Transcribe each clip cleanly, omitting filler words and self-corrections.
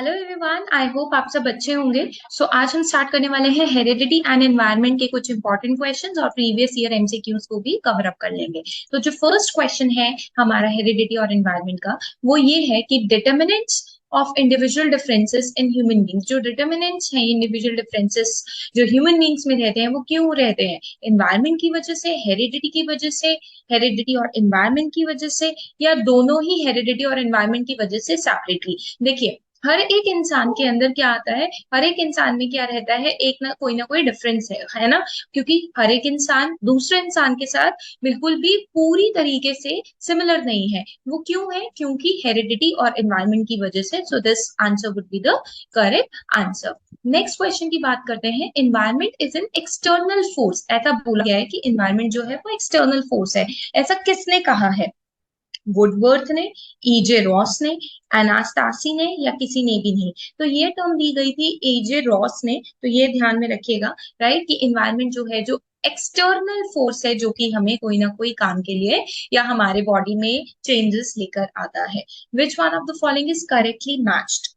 Hello everyone, I hope आप सब अच्छे होंगे। आज हम स्टार्ट करने वाले हैं हेरिडिटी एंड एनवायरनमेंट के कुछ इंपॉर्टेंट क्वेश्चंस और प्रीवियस ईयर एमसीक्यूज को भी कवर अप कर लेंगे। तो जो फर्स्ट क्वेश्चन है हमारा हेरिडिटी और एनवायरनमेंट का, वो ये है कि determinants of individual differences in human beings. जो डिटर्मिनेंट्स हैं इंडिविजुअल डिफरेंसेस जो ह्यूमन बींग्स में रहते हैं, वो क्यों रहते हैं? एनवायरनमेंट की वजह से, हेरिडिटी की वजह से, हेरिडिटी और एनवायरनमेंट की वजह से, या दोनों ही हेरिडिटी और एनवायरनमेंट की वजह से सेपरेटली? देखिए, हर एक इंसान के अंदर क्या आता है, हर एक इंसान में क्या रहता है, एक ना कोई डिफरेंस है ना। क्योंकि हर एक इंसान दूसरे इंसान के साथ बिल्कुल भी पूरी तरीके से सिमिलर नहीं है। वो क्यों है? क्योंकि हेरिडिटी और एनवायरनमेंट की वजह से। So this answer would be the correct answer. Next question की बात करते हैं। Environment is an external force. ऐसा बोला गया है कि एनवायरनमेंट जो है वो एक्सटर्नल फोर्स है। ऐसा किसने कहा है? वुडवर्थ ने, ईजे रॉस ने, एनास्टासी ने, या किसी ने भी नहीं? तो ये टर्म दी गई थी ईजे रॉस ने। तो ये ध्यान में रखिएगा, राइट, कि इन्वायरमेंट जो है, जो एक्सटर्नल फोर्स है, जो कि हमें कोई ना कोई काम के लिए या हमारे बॉडी में चेंजेस लेकर आता है। Which one of the following is correctly matched?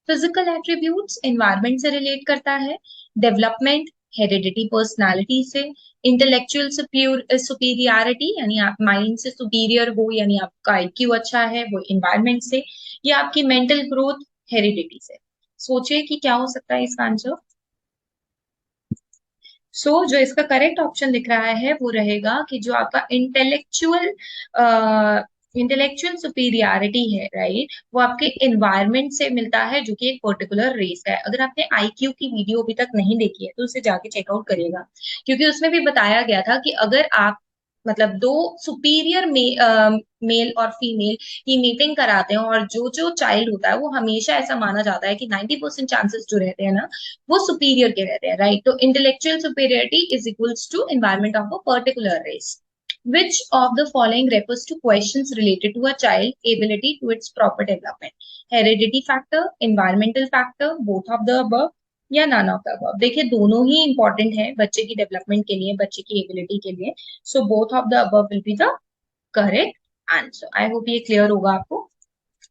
Physical attributes environment से रिलेट करता है, डेवलपमेंट हेरिडिटी पर्सनालिटी से, इंटेलेक्चुअल सुपीरियरिटी यानी आप माइंड से सुपीरियर हो, यानी आपका आईक्यू अच्छा है, वो एनवायरमेंट से, या आपकी मेंटल ग्रोथ हेरिडिटी से। सोचिए कि क्या हो सकता है इसका आंसर। जो इसका करेक्ट ऑप्शन दिख रहा है वो रहेगा कि जो आपका इंटेलेक्चुअल सुपीरियरिटी है, राइट, वो आपके एनवायरनमेंट से मिलता है, जो कि एक पर्टिकुलर रेस का है। अगर आपने आईक्यू की वीडियो अभी तक नहीं देखी है तो उसे जाके चेकआउट करिएगा, क्योंकि उसमें भी बताया गया था कि अगर आप मतलब दो सुपीरियर मेल और फीमेल की मीटिंग कराते हैं, और जो जो चाइल्ड होता है वो हमेशा ऐसा माना जाता है कि 90% चांसेस जो रहते हैं ना, वो सुपीरियर के रहते हैं, राइट। तो intellectual superiority is equals to environment of a particular race. Which of the following refers to questions related to a child ability to its proper development? Heredity factor, environmental factor, both of the above, या none of the above? देखिए, दोनों ही important है बच्चे की development के लिए, बच्चे की एबिलिटी के लिए। So both of the above will be the correct answer. I hope ये क्लियर होगा आपको।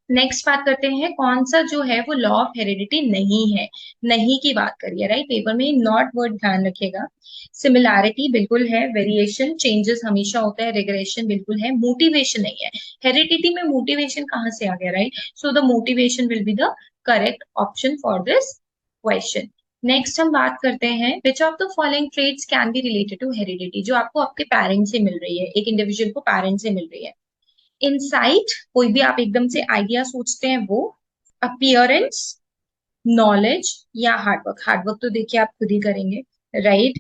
नेक्स्ट बात करते हैं, कौन सा जो है वो लॉ ऑफ हेरिडिटी नहीं है? नहीं की बात करिए, राइट। पेपर में नॉट वर्ड ध्यान रखिएगा। सिमिलैरिटी बिल्कुल है, वेरिएशन चेंजेस हमेशा होता है, रिग्रेशन बिल्कुल है, मोटिवेशन नहीं है। हेरिडिटी में मोटिवेशन कहाँ से आ गया, right? So the motivation will be the correct option for this question. Next हम बात करते हैं, which of the following traits can be related to heredity? जो आपको आपके पेरेंट्स से मिल रही है, एक इंडिविजुअल को पेरेंट्स से मिल रही है। इंसाइट, कोई भी आप एकदम से आइडिया सोचते हैं वो, अपियरेंस, नॉलेज, या हार्डवर्क? हार्डवर्क तो देखिए आप खुद ही करेंगे, राइट।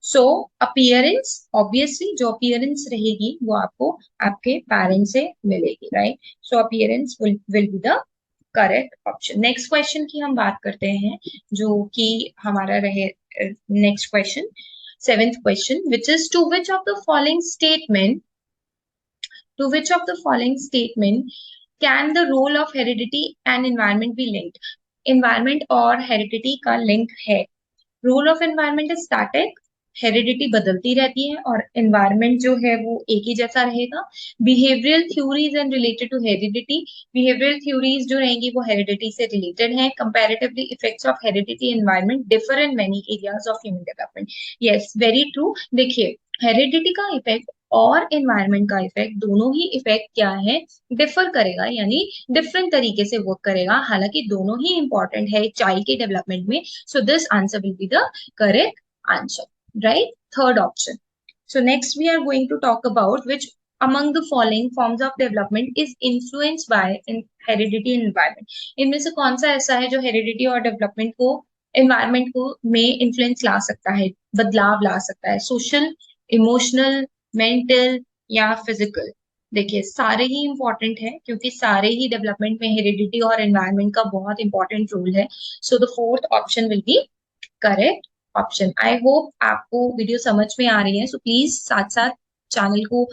सो अपियरेंस, ऑब्वियसली जो अपियरेंस रहेगी वो आपको आपके पेरेंट्स से मिलेगी, right. So appearance will be the correct option. Next question की हम बात करते हैं, जो कि हमारा रहे next question, seventh question, which is to which of the following statement, to which of the following statement can the role of heredity and environment be linked? Environment और heredity का link है। Role of environment is static, heredity बदलती रहती है, और environment जो है वो एक ही जैसा रहेगा। Behavioural theories and related to heredity, behavioural theories जो रहेंगी वो हेरिडिटी से रिलेटेड है। Comparatively effects of heredity environment differ in many areas of human development. Yes, very true. देखिए, हेरिडिटी का इफेक्ट और एनवायरमेंट का इफेक्ट, दोनों ही इफेक्ट क्या है, डिफर करेगा, यानी डिफरेंट तरीके से वर्क करेगा। हालांकि दोनों ही इंपॉर्टेंट है चाइल्ड के डेवलपमेंट में। So this answer will be the correct answer, right? Third option. So next we are going to talk about which among the following forms of development is influenced by heredity and environment. इनमें से कौन सा ऐसा है जो heredity और development को, environment को में इन्फ्लुएंस ला सकता है, बदलाव ला सकता है? सोशल, इमोशनल, मेंटल, या फिजिकल? देखिए, सारे ही इंपॉर्टेंट है, क्योंकि सारे ही डेवलपमेंट में हेरिडिटी और एनवायरमेंट का बहुत इंपॉर्टेंट रोल है। So the fourth option will be correct option. I hope आपको वीडियो समझ में आ रही है। सो प्लीज साथ साथ चैनल को,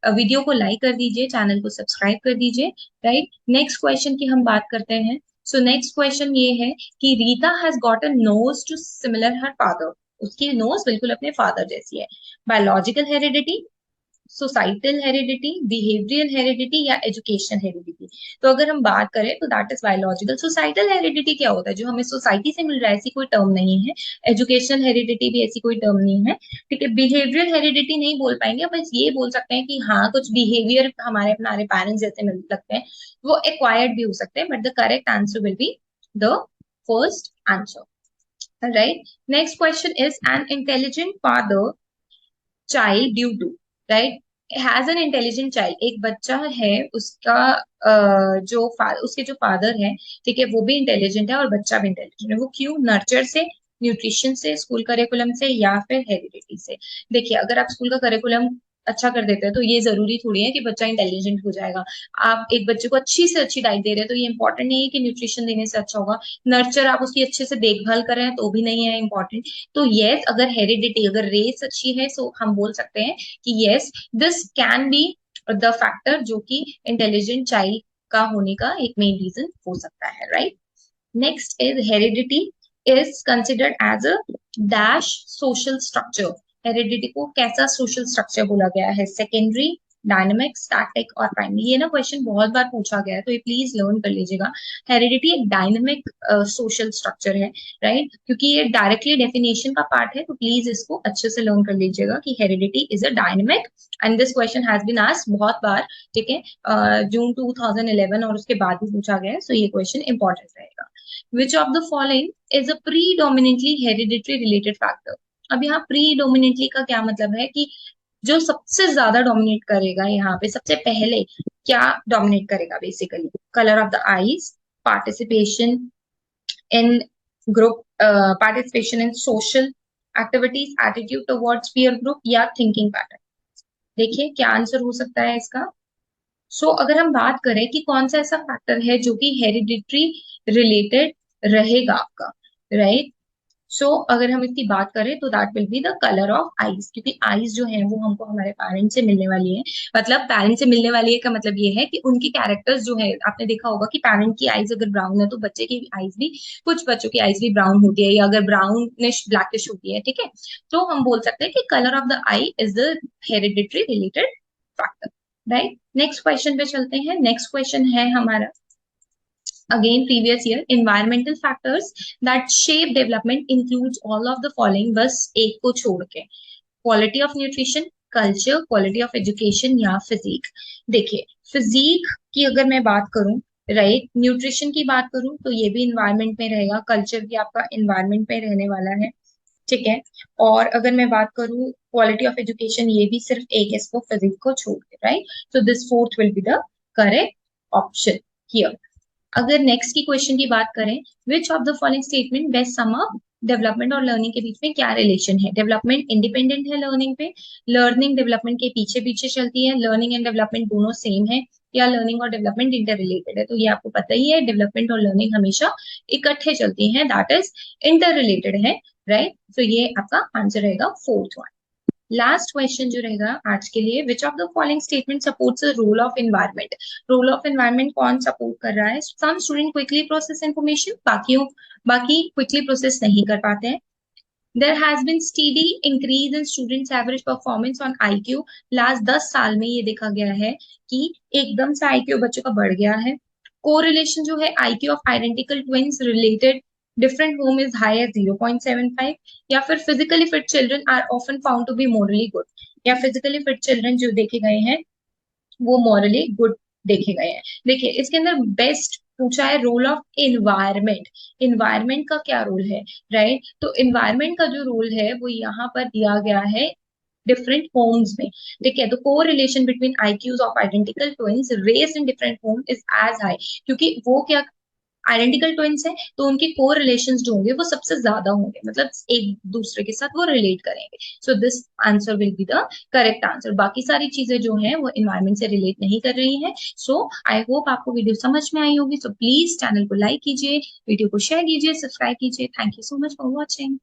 वीडियो को लाइक कर दीजिए, चैनल को सब्सक्राइब कर दीजिए, राइट। नेक्स्ट क्वेश्चन की हम बात करते हैं। सो नेक्स्ट क्वेश्चन ये है कि Rita has got a nose to similar her father. उसकी नोज बिल्कुल अपने फादर जैसी है। Biological heredity, societal heredity, behavioural heredity या एजुकेशन हेरिडिटी। तो अगर हम बात करें तो that is biological. Societal heredity क्या होता है? जो हमें सोसाइटी से मिल रहा है, ऐसी कोई टर्म नहीं है। एजुकेशन हेरिडिटी भी ऐसी कोई टर्म नहीं है, ठीक है। बिहेवियरल हेरिडिटी नहीं बोल पाएंगे, बस ये बोल सकते हैं कि हाँ कुछ बिहेवियर हमारे हमारे पेरेंट्स जैसे मिल सकते हैं, वो एक्वायर्ड भी हो सकते हैं, but the correct answer will be the first answer. Right. Next question is an intelligent father child due to, right, has an intelligent child। एक बच्चा है, उसका उसके जो फादर है, ठीक है, वो भी इंटेलिजेंट है और बच्चा भी इंटेलिजेंट है। वो क्यों? नर्चर से, न्यूट्रिशन से, स्कूल करिकुलम से या फिर हेरिडिटी से। देखिए, अगर आप स्कूल का करिकुलम अच्छा कर देते हैं तो ये जरूरी थोड़ी है कि बच्चा इंटेलिजेंट हो जाएगा। आप एक बच्चे को अच्छी से अच्छी डाइट दे रहे हैं तो ये इंपॉर्टेंट नहीं है कि न्यूट्रिशन देने से अच्छा होगा। नर्चर आप उसकी अच्छे से देखभाल कर रहे हैं तो भी नहीं है इंपॉर्टेंट। तो यस, अगर हेरिडिटी, अगर रेस अच्छी है, सो हम बोल सकते हैं कि yes, this can be the factor जो कि इंटेलिजेंट चाइल्ड का होने का एक मेन रीजन हो सकता है, right. Next is heredity is considered as a dash social structure. Heredity को कैसा सोशल स्ट्रक्चर बोला गया है? सेकेंडरी, डायनेमिक, स्टैटिक और प्राइमरी। ये ना क्वेश्चन बहुत बार पूछा गया है, तो ये प्लीज लर्न कर लीजिएगा। हेरिडिटी एक डायनेमिक सोशल स्ट्रक्चर है, राइट, क्योंकि ये डायरेक्टली डेफिनेशन का पार्ट है, तो प्लीज इसको अच्छे से लर्न कर लीजिएगा कि heredity is a dynamic. And this question has been asked बहुत बार, ठीक है, जून 2011 और उसके बाद भी पूछा गया है, सो ये क्वेश्चन इंपॉर्टेंट रहेगा। विच of the following is a predominantly hereditary related factor. अब यहाँ प्रीडोमिनेटली का क्या मतलब है कि जो सबसे ज्यादा डोमिनेट करेगा, यहाँ पे सबसे पहले क्या डोमिनेट करेगा? Basically colour of the eyes, participation in group, participation in social activities, attitude towards peer group या थिंकिंग पैटर्न। देखिए क्या आंसर हो सकता है इसका। अगर हम बात करें कि कौन सा ऐसा फैक्टर है जो कि हेरिडिटरी रिलेटेड रहेगा आपका, राइट। अगर हम इसकी बात करें तो that will be the colour of eyes, क्योंकि आईज जो है वो हमको हमारे पेरेंट्स से मिलने वाली है। मतलब पेरेंट्स से मिलने वाली है का मतलब ये है कि उनकी कैरेक्टर्स जो है, आपने देखा होगा कि पेरेंट की आईज अगर ब्राउन है तो बच्चे की आईज भी, कुछ बच्चों की आईज भी ब्राउन होती है, या अगर ब्राउनिश ब्लैकिश होती है, ठीक है। तो हम बोल सकते हैं कि colour of the I is the hereditary related factor, right. Next question पे चलते हैं। नेक्स्ट क्वेश्चन है हमारा again previous year, environmental factors that shape development includes all of the following, बस एक को छोड़ के, quality of nutrition, culture, quality of education या फिजिक। देखिए, फिजिक की अगर मैं बात करूं, राइट, न्यूट्रिशन की बात करूं तो ये भी इन्वायरमेंट में रहेगा, कल्चर भी आपका इन्वायरमेंट में रहने वाला है, ठीक है। और अगर मैं बात करूं क्वालिटी ऑफ एजुकेशन, ये भी सिर्फ एक है, इसको फिजिक को छोड़ के, right. So this fourth will be the correct option here. अगर नेक्स्ट की क्वेश्चन की बात करें, विच of the following statement best sum up development और लर्निंग के बीच में क्या रिलेशन है? डेवलपमेंट इंडिपेंडेंट है लर्निंग पे, लर्निंग डेवलपमेंट के पीछे पीछे चलती है, लर्निंग एंड डेवलपमेंट दोनों सेम है, या लर्निंग और डेवलपमेंट इंटर रिलेटेड है? तो ये आपको पता ही है, डेवलपमेंट और लर्निंग हमेशा इकट्ठे चलती हैं, दैट इज इंटर रिलेटेड है, राइट। तो ये आपका आंसर रहेगा फोर्थ वन। लास्ट क्वेश्चन जो रहेगा आज के लिए, which of the following statement supports the role of environment. Role of environment कौन सपोर्ट कर रहा है? Some student quickly process information, बाकी क्विकली प्रोसेस नहीं कर पाते हैं। There has been steady increase in students average performance on IQ. Last 10 साल में ये देखा गया है कि एकदम से आईक्यू बच्चों का बढ़ गया है। कोरिलेशन जो है IQ of identical twins related different home is high at 0.75, या फिर physically fit children are often found to be morally good, या फिजिकली फिट चिल्ड्रन जो देखे गए हैं वो मॉरली गुड देखे गए हैं। देखिए, इसके अंदर बेस्ट पूछा है रोल ऑफ एनवायरमेंट। एनवायरमेंट का क्या रोल है, राइट। तो एनवायरमेंट का जो रोल है वो यहाँ पर दिया गया है डिफरेंट होम्स में, ठीक है। तो correlation between IQs of identical twins raised in different home is as high, क्योंकि वो क्या, आइडेंटिकल ट्विंस है तो उनके को रिलेशन जो होंगे वो सबसे ज्यादा होंगे, मतलब एक दूसरे के साथ वो रिलेट करेंगे। So this answer will be the correct answer. बाकी सारी चीजें जो हैं वो इन्वायरमेंट से रिलेट नहीं कर रही हैं। सो आई होप आपको वीडियो समझ में आई होगी। सो प्लीज चैनल को लाइक कीजिए, वीडियो को शेयर कीजिए, सब्सक्राइब कीजिए। Thank you so much for watching.